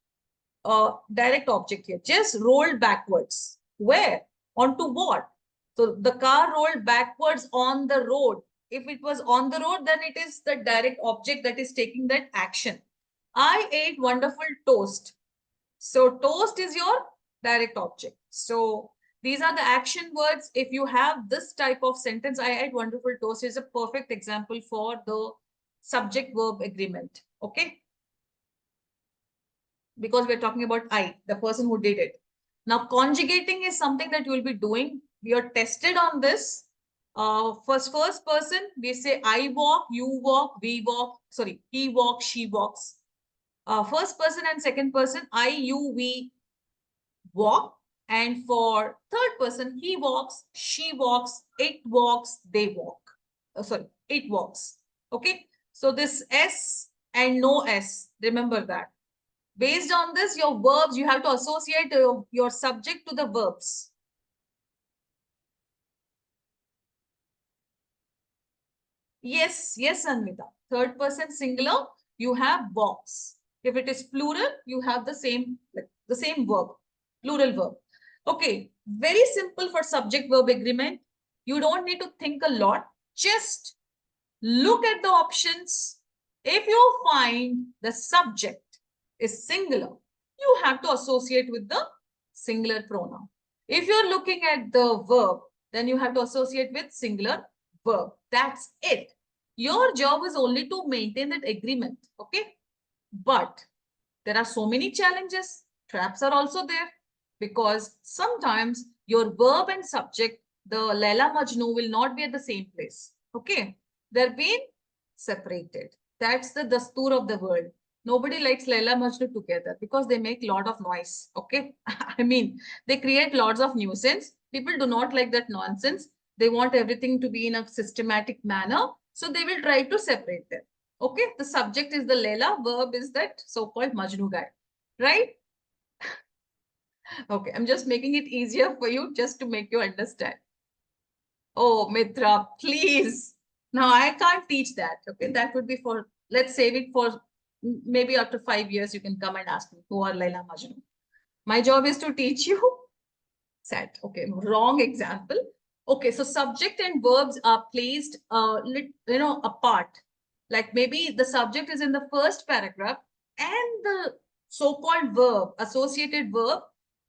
direct object here, just rolled backwards. Where? Onto what? So the car rolled backwards on the road. If it was on the road, then it is the direct object that is taking that action. I ate wonderful toast. So toast is your direct object. So these are the action words. If you have this type of sentence, I ate wonderful toast is a perfect example for the subject verb agreement. Okay. because we're talking about I, the person who did it. Now, conjugating is something that you will be doing. We are tested on this. First person, we say I walk, you walk, we walk. Sorry, he walks, she walks. First person and second person, I, you, we walk. And for third person, he walks, she walks, it walks, they walk. Sorry, it walks. Okay. So this S and no S, remember that. Based on this, your verbs, you have to associate your subject to the verbs. Yes, yes, Anvita. Third person singular, you have walks. If it is plural, you have the same verb, plural verb. Okay, very simple for subject verb agreement. You don't need to think a lot. Just look at the options. If you find the subject is singular, you have to associate with the singular pronoun. If you're looking at the verb, then you have to associate with singular verb. That's it. Your job is only to maintain that agreement. Okay. But there are so many challenges. Traps are also there because sometimes your verb and subject, the Laila Majnu, will not be at the same place. Okay. They're being separated. That's the dastur of the world. Nobody likes Laila Majnu together because they make a lot of noise. Okay. I mean, they create lots of nuisance. People do not like that nonsense. They want everything to be in a systematic manner. So they will try to separate them. Okay. The subject is the Laila, verb is that so-called Majnu guy. Right? Okay. I'm just making it easier for you just to make you understand. Oh, Mitra, please. Now I can't teach that. Okay, that would be for, let's save it for maybe after 5 years, you can come and ask me who are Laila Majnu. My job is to teach you. Sad. Okay, wrong example. Okay, so subject and verbs are placed, apart. Like maybe the subject is in the first paragraph and the so-called verb, associated verb,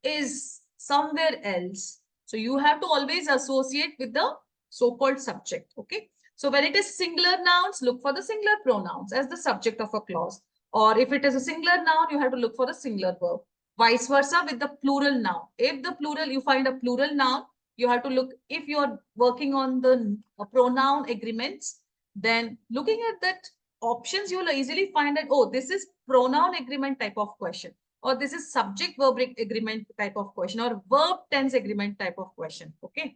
is somewhere else. So you have to always associate with the so-called subject. Okay. So when it is singular nouns, look for the singular pronouns as the subject of a clause. Or if it is a singular noun, you have to look for the singular verb. Vice versa with the plural noun. If the plural, you find a plural noun, you have to look, if you're working on the pronoun agreements, then looking at that options, you'll easily find that, oh, this is pronoun agreement type of question, or this is subject verb agreement type of question, or verb tense agreement type of question. Okay.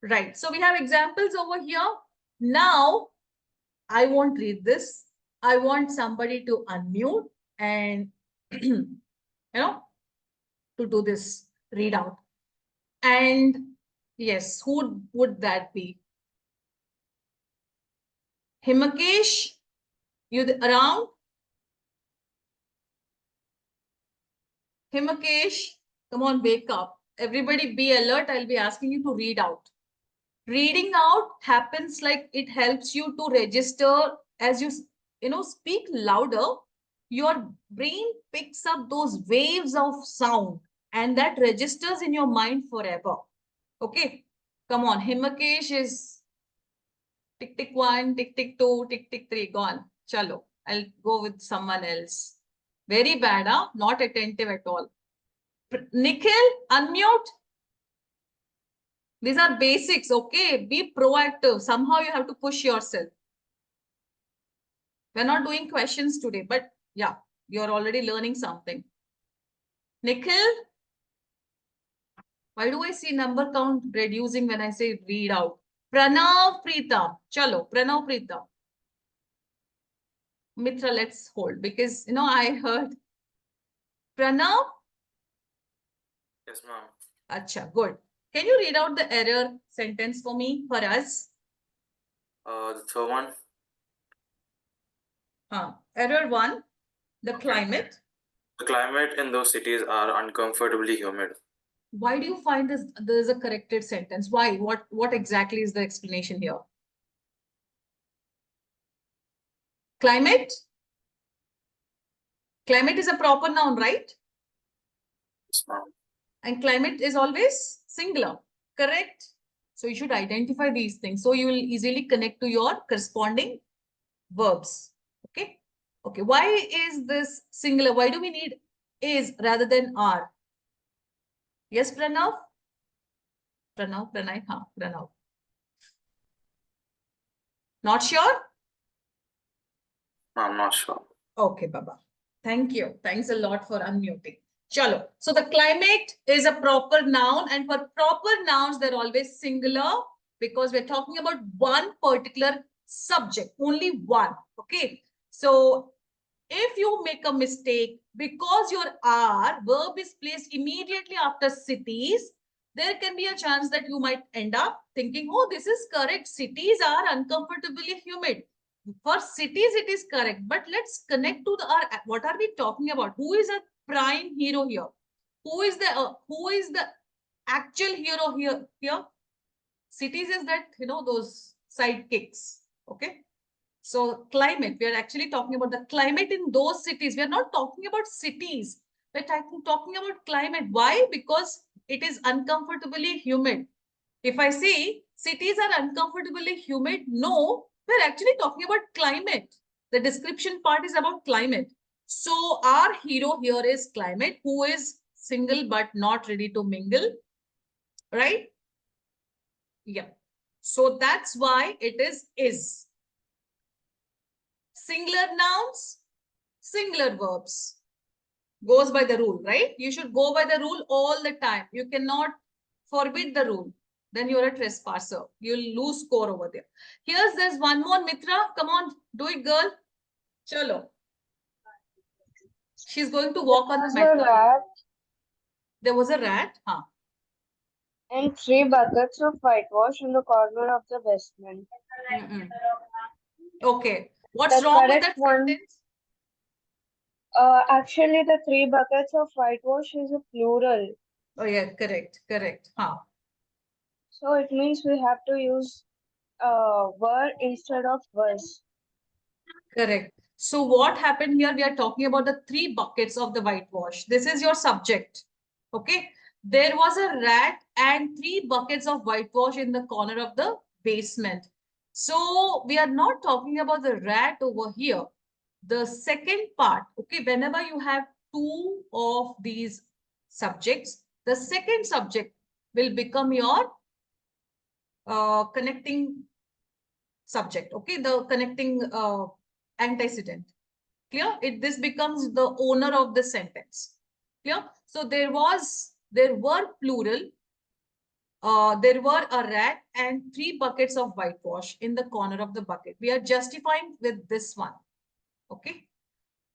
Right. So we have examples over here. Now, I won't read this. I want somebody to unmute and, to do this readout. And yes, who would that be? Himakesh, you around? Himakesh, come on, wake up. Everybody be alert. I'll be asking you to read out. Reading out happens like it helps you to register as you speak louder. Your brain picks up those waves of sound and that registers in your mind forever. Okay, come on. Himakesh is tick tick 1, tick tick 2, tick tick 3, gone. Chalo, I'll go with someone else. Very bad, huh? Not attentive at all. Nikhil, unmute. These are basics, okay? Be proactive. Somehow you have to push yourself. We're not doing questions today, but yeah, you're already learning something. Nikhil, why do I see number count reducing when I say read out? Pranav Preetam. Chalo, Pranav Preetam. Mitra, let's hold because, I heard. Pranav? Yes, ma'am. Acha, good. Can you read out the error sentence for me, for us? The third one. Error 1, the Okay. climate. The climate in those cities are uncomfortably humid. Why do you find this? There is a corrected sentence. Why? What exactly is the explanation here? Climate? Climate is a proper noun, right? Yes, ma'am. And climate is always singular, correct? So you should identify these things. So you will easily connect to your corresponding verbs. Okay. Okay, why is this singular? Why do we need is rather than are? Yes, Pranav? Pranay, Pranav. Not sure? I'm not sure. Okay, Baba. Thank you. Thanks a lot for unmuting. Chalo. So the climate is a proper noun, and for proper nouns, they're always singular because we're talking about one particular subject, only one. Okay. So if you make a mistake because your are verb is placed immediately after cities, there can be a chance that you might end up thinking, oh, this is correct. Cities are uncomfortably humid. For cities, it is correct. But let's connect to the what are we talking about? Who is a prime hero here? Who is the actual hero here? Cities is that, those sidekicks. Okay. So climate, we are actually talking about the climate in those cities. We are not talking about cities. We're talking about climate. Why? Because it is uncomfortably humid. If I say cities are uncomfortably humid, no, we're actually talking about climate. The description part is about climate. So our hero here is climate, who is single but not ready to mingle, right? Yeah. So that's why it is. Singular nouns, singular verbs. Goes by the rule, right? You should go by the rule all the time. You cannot forbid the rule. Then you're a trespasser. You'll lose score over there. There's one more, Mitra. Come on, do it, girl. Chalo. She's going to There walk on the was mat. a rat There was a rat. Huh. and 3 buckets of whitewash in the corner of the basement. Mm-mm. Okay. What's The wrong with correct that one, sentence? actually, the 3 buckets of whitewash is a plural. Oh, yeah, correct. Correct. Huh. So it means we have to use were instead of was. Correct. So what happened here? We are talking about the 3 buckets of the whitewash. This is your subject. Okay. There was a rat and 3 buckets of whitewash in the corner of the basement. So we are not talking about the rat over here. The second part, okay, whenever you have two of these subjects, the second subject will become your connecting subject, okay, the connecting antecedent. Clear? This becomes the owner of the sentence. Clear? So there were plural. There were a rat and 3 buckets of whitewash in the corner of the bucket. We are justifying with this one. Okay.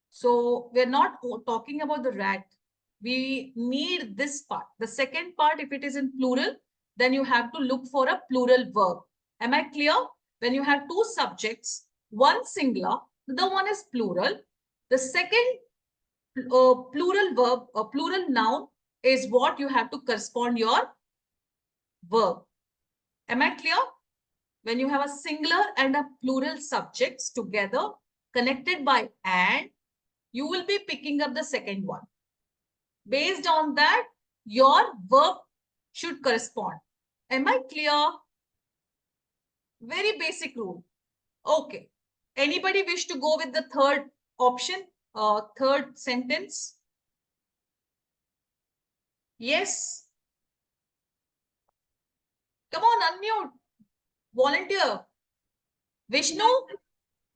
So we're not talking about the rat. We need this part. The second part, if it is in plural, then you have to look for a plural verb. Am I clear? When you have two subjects, one singular, the other one is plural. The second plural verb or plural noun is what you have to correspond your verb. Am I clear? When you have a singular and a plural subjects together connected by and, you will be picking up the second one. Based on that, your verb should correspond. Am I clear? Very basic rule. Okay. Anybody wish to go with the third option, third sentence? Yes. Come on, unmute. Volunteer. Vishnu?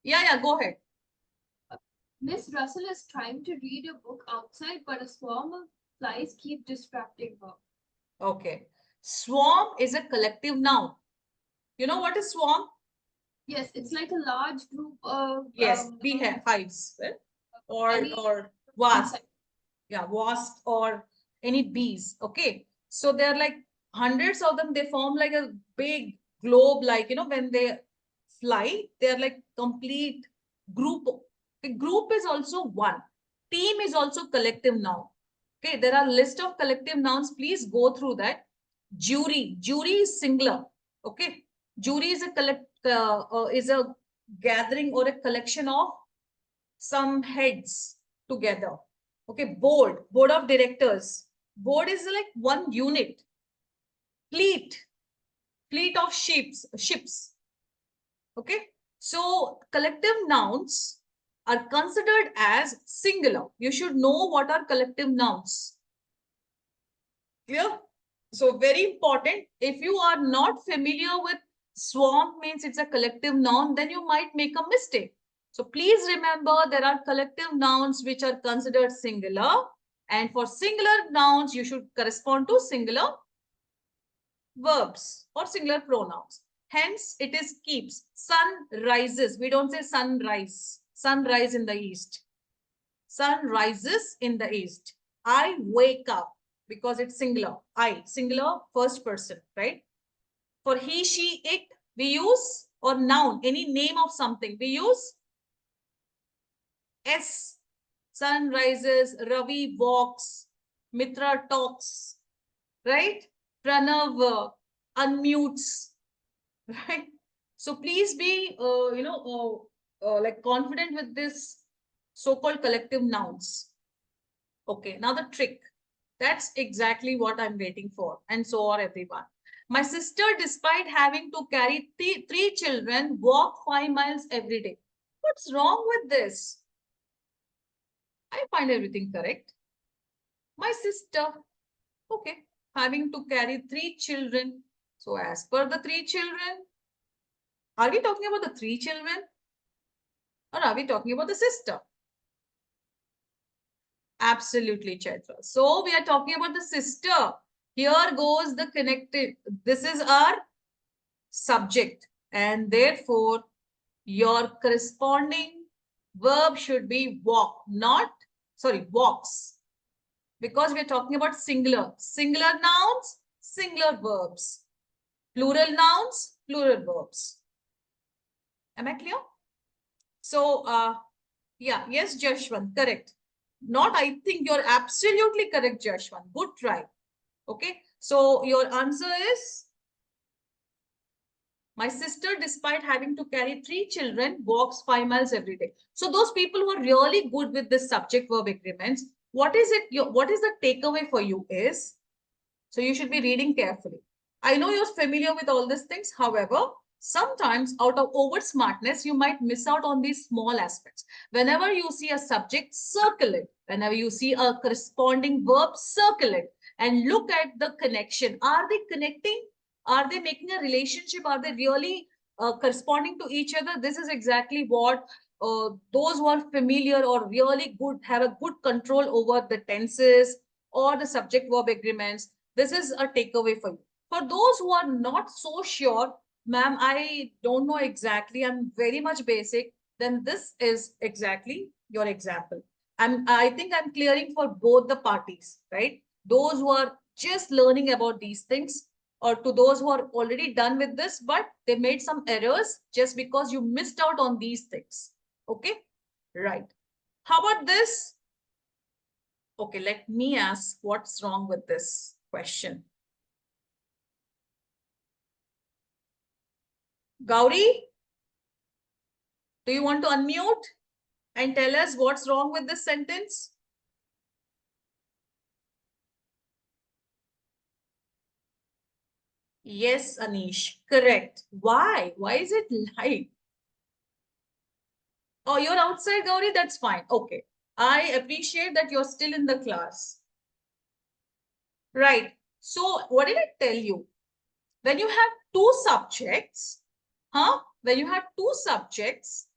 Yeah, go ahead. Miss Russell is trying to read a book outside, but a swarm of flies keep distracting her. Okay. Swarm is a collective noun. You know what is swarm? Yes, it's like a large group of Yes, hives, any or wasp. insect. Yeah, wasp or any bees. Okay. So there are like hundreds of them. They form like a big globe, like, when they fly, they're like complete group. The group is also one. Team is also collective noun. Okay. There are list of collective nouns. Please go through that. Jury is singular. Okay. Jury is is a gathering or a collection of some heads together. Okay, board of directors. Board is like one unit. Fleet of ships. Okay, so collective nouns are considered as singular. You should know what are collective nouns. Clear? So very important. If you are not familiar with swamp means it's a collective noun, then you might make a mistake. So please remember there are collective nouns which are considered singular. And for singular nouns, you should correspond to singular verbs or singular pronouns. Hence, it is keeps. Sun rises. We don't say sunrise. Sunrise in the east. Sun rises in the east. I wake up because it's singular. I, singular, first person, right? For he, she, it, we use, or noun, any name of something, we use S. Sun rises, Ravi walks, Mitra talks, right? Pranav unmutes, right? So please be, like confident with this so-called collective nouns. Okay, now the trick. That's exactly what I'm waiting for. And so are everyone. My sister, despite having to carry three children, walk 5 miles every day. What's wrong with this? I find everything correct. My sister, okay, having to carry 3 children. So as per the 3 children, are we talking about the 3 children? Or are we talking about the sister? Absolutely, Chaitra. So we are talking about the sister. Here goes the connective. This is our subject. And therefore, your corresponding verb should be walk, not, sorry, walks. Because we're talking about singular. Singular nouns, singular verbs. Plural nouns, plural verbs. Am I clear? So, yeah, yes, Jashwant, correct. Not, I think you're absolutely correct, Jashwant. Good try. Okay. So your answer is my sister, despite having to carry 3 children, walks 5 miles every day. So those people who are really good with this subject verb agreements, what is it? What is the takeaway for you is, so you should be reading carefully. I know you're familiar with all these things. However, sometimes out of over smartness, you might miss out on these small aspects. Whenever you see a subject, circle it. Whenever you see a corresponding verb, circle it and look at the connection. Are they connecting? Are they making a relationship? Are they really corresponding to each other? This is exactly what those who are familiar or really good, have a good control over the tenses or the subject verb agreements. This is a takeaway for you. For those who are not so sure, ma'am, I don't know exactly, I'm very much basic, then this is exactly your example. I think I'm clearing for both the parties, right? Those who are just learning about these things, or to those who are already done with this, but they made some errors just because you missed out on these things. Okay, right. How about this? Okay, let me ask what's wrong with this question. Gauri, do you want to unmute and tell us what's wrong with this sentence? Yes, Anish, correct. Why? Why is it like? Oh, you're outside, Gauri? That's fine. Okay. I appreciate that you're still in the class. Right. So what did I tell you? When you have two subjects, When you have two subjects,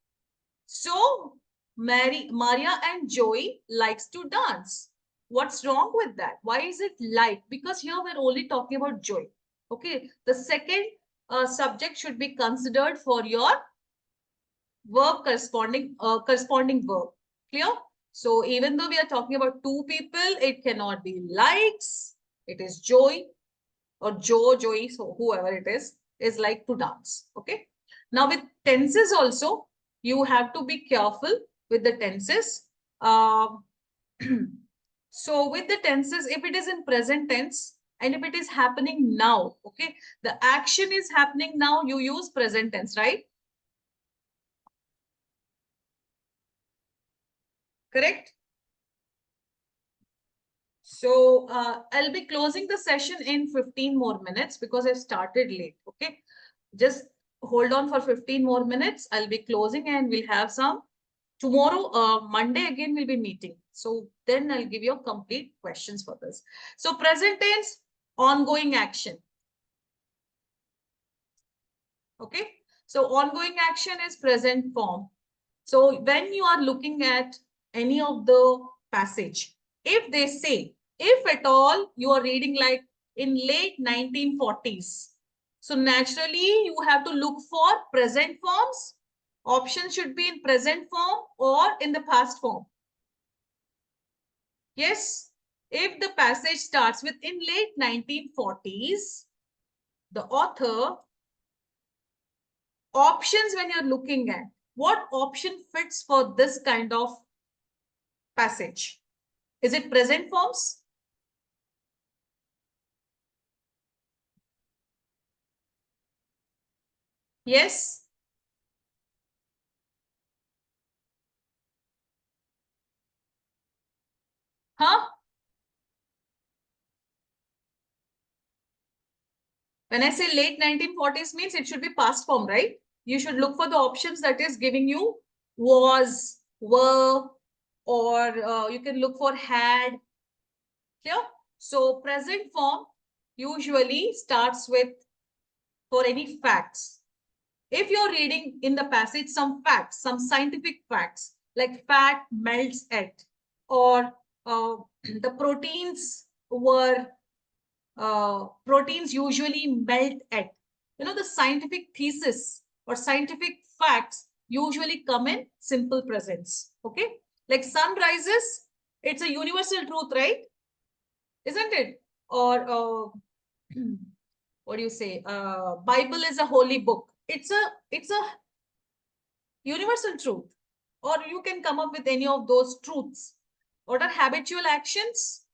so Maria and Joey likes to dance. What's wrong with that? Why is it like? Because here we're only talking about Joey. Okay. The second subject should be considered for your verb corresponding verb. Clear? So even though we are talking about two people, it cannot be likes. It is Joey or Joey, so whoever it is like to dance. Okay. Now with tenses also, you have to be careful with the tenses. So with the tenses, if it is in present tense and if it is happening now, okay, the action is happening now, you use present tense, right? Correct? So I'll be closing the session in 15 more minutes because I started late. Okay. Just hold on for 15 more minutes. I'll be closing and we'll have some Tomorrow, Monday again, we'll be meeting. So then I'll give you complete questions for this. So present tense, ongoing action. Okay. So ongoing action is present form. So when you are looking at any of the passage, if they say, if at all you are reading like in late 1940s, so naturally you have to look for present forms. Option should be in present form or in the past form. Yes, if the passage starts with in late 1940s, the author options when you're looking at what option fits for this kind of passage. Is it present forms? Yes. Huh? When I say late 1940s means it should be past form, right? You should look for the options that is giving you was, were, or you can look for had. Clear? So present form usually starts with for any facts. If you're reading in the passage some facts, some scientific facts, like fat melts at, or the proteins usually melt at. The scientific thesis or scientific facts usually come in simple presence. Okay, like sun rises, it's a universal truth, right? Isn't it? Or what do you say? Bible is a holy book. It's a universal truth. Or you can come up with any of those truths. What are habitual actions?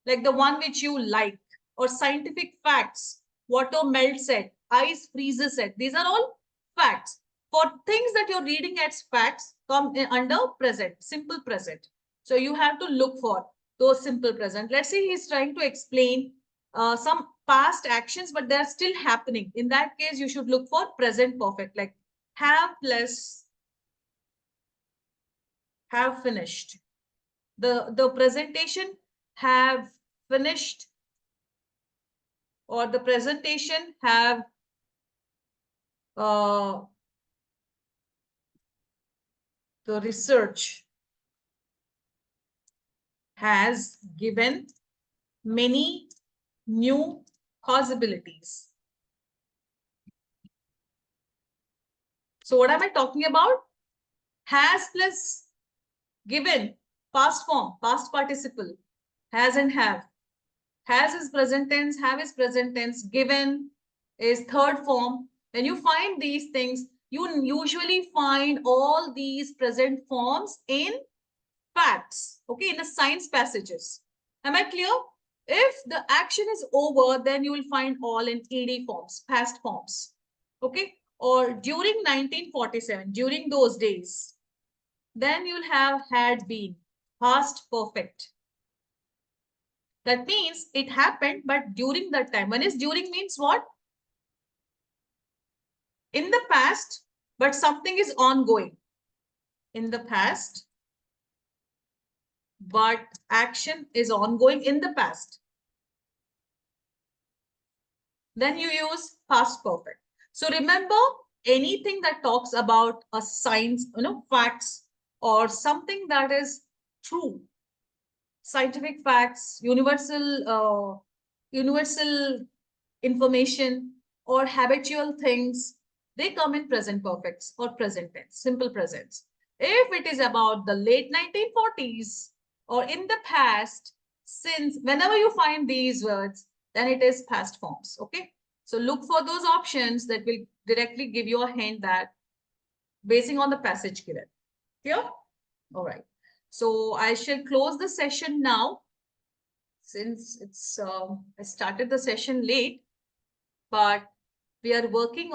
Like the one which you like, or scientific facts, water melts at, ice freezes at. These are all facts. For things that you're reading as facts, come under present, simple present. So you have to look for those simple present. Let's say he's trying to explain some past actions, but they're still happening. In that case, you should look for present perfect, like have plus have finished. The presentation have finished, or the presentation have the research has given many new possibilities. So what am I talking about? Has plus given, past form, past participle, has and have. Has is present tense, have is present tense, given is third form. When you find these things, you usually find all these present forms in facts, okay, in the science passages. Am I clear? If the action is over, then you will find all in ED forms, past forms, okay? Or during 1947, during those days, then you'll have had been, past perfect. That means it happened, but during that time. When is during means what? In the past, but something is ongoing. In the past, but action is ongoing in the past. Then you use past perfect. So remember, anything that talks about a science, facts, or something that is true, scientific facts, universal information, or habitual things, they come in present perfects or present tense, simple presents. If it is about the late 1940s or in the past, since whenever you find these words, then it is past forms. Okay. So look for those options that will directly give you a hint that basing on the passage given. Clear? All right. So I shall close the session now, since I started the session late, but we are working on